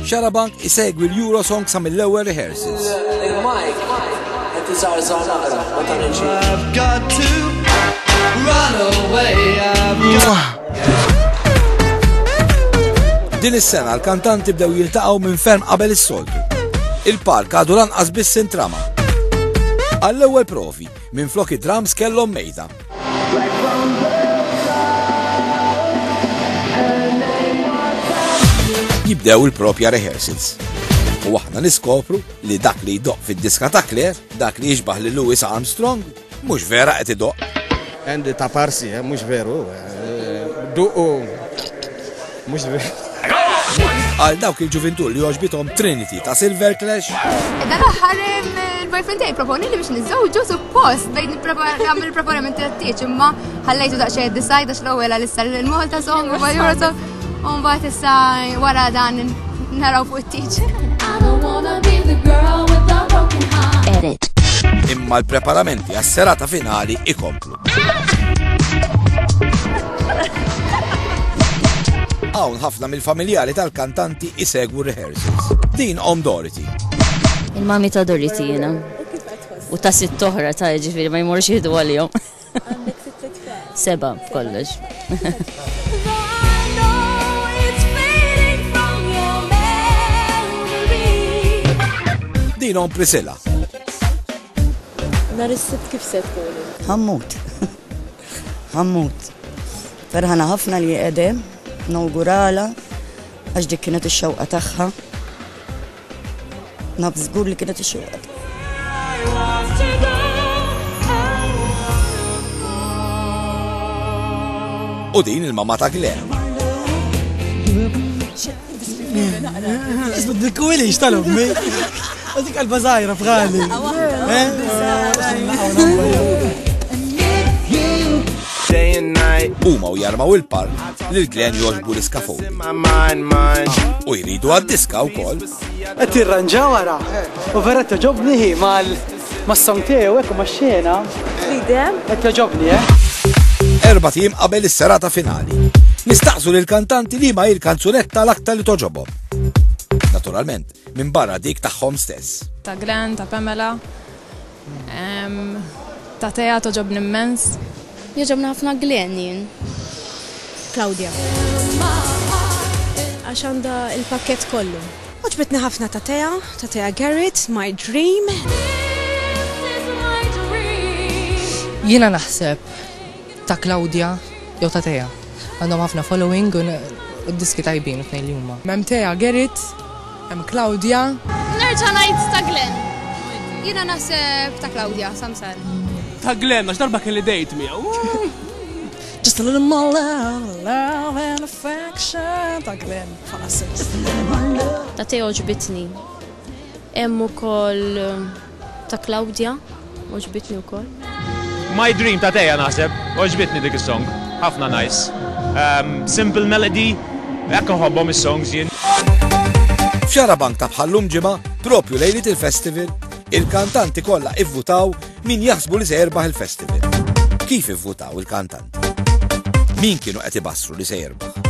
Xarabank isegwi l-Eurosong sa mill-ewwel rehearsals. Din is-sena l-kantanti bdew jiltaqgħu minn ferm qabel is-soltu. Il-park għadu lanqas biss intrama. Għall-ewwel provi minn flok id-drums kellhom mejda. Jibdew il-propja rehearsals. U aħna niskopru li dak li jdoq fid-diska ta' Claire, dak li jiġbaħ li Louis Armstrong, mhux vera qed idoq. Għandi ta' parsi, mhux veru. Duqu mhux veru. Għal dawk il-ġuventù li joġbithom Trinity ta' Silver Clash. Dan aħħar il-boyfriend tiegħi proponi li biex niżżewġu suppost bejn nagħmel il-preparamenti tat-tieġ imma ħallejtu daqsxejn id-decide għax l-ewwel issa il-Malta song u Eurosong u mbagħad issa wara dan naraw fuq it-tieġ. Edit. Imma l-preparamenti għas-serata finali ikomplu. Hawn ħafna mill-familjari tal-kantanti isegwu rehearsals. Din Dorothy. Il-mami ta' Dorothy jiena. U ta' sitt oħra ta' ġifieri ma jmorx jieħdu għalihom. 7 kollox. Din Priscilla. Nar is-sibt kif se tkun? Ħammut. Ferħana ħafna li qegħdem. Nawgurala, għax dik kienet ix-xewqa tagħha. Naf żgur li kienet ix-xewqa. U din il-mamma ta' Glenn. dik wilix tal-ummi. Dik għal-bażajra f'ħali. Huma u jarmaw il-park li l-Glenn joġbu l-iskafodi. U jridu għad-diska wkoll. Qed tirranġaw wara. U vera toġobni hi mas-song tiegħu hekk u max-xena. Ridem? Qed toġobni, 4 tim qabel is-serata finali. Nistaqsu lill-kantanti li ma il-kanzunetta l-aktar li toġobhom. Naturalment, minn barra dik tagħhom stess. Ta' Glenn, ta' Pamela, ta' Teja toġobni immens. Joġobna ħafna Glenn jien. Claudia. Għax għandha il-pakket kollu. Oġbitni ħafna ta' Teja Garrett, My Dream. Jiena naħseb ta' Claudia jew ta' Teja. Għandhom ħafna following u d-diski tajbin u tnejn li huma. Mem Teja Garrett, hemm Claudia. Nerġa' ngħid ta' Glenn. Jiena naħseb ta' Claudia, Samsar. Ta' Glenn, għax darba kelli dejt miegħu. Just a little more love and affection ta' Glenn. Ta' Teja oġbitni. Hemm ukoll ta' Claudia, oġbitni wkoll. My Dream ta' Teja naħseb, oġbitni dik is-song. Ħafna nice. Simple melody, hekk nħobbhom is-songs jien. F'Xarabank ta' bħallum ġimgħa, propju lejlit il-festival, il-kantanti kollha ivvutaw min jaħsbu li se jerbaħ il-festival. Kif ivvutaw il-kantanti? Min kienu qed ibassru li se jerbaħ?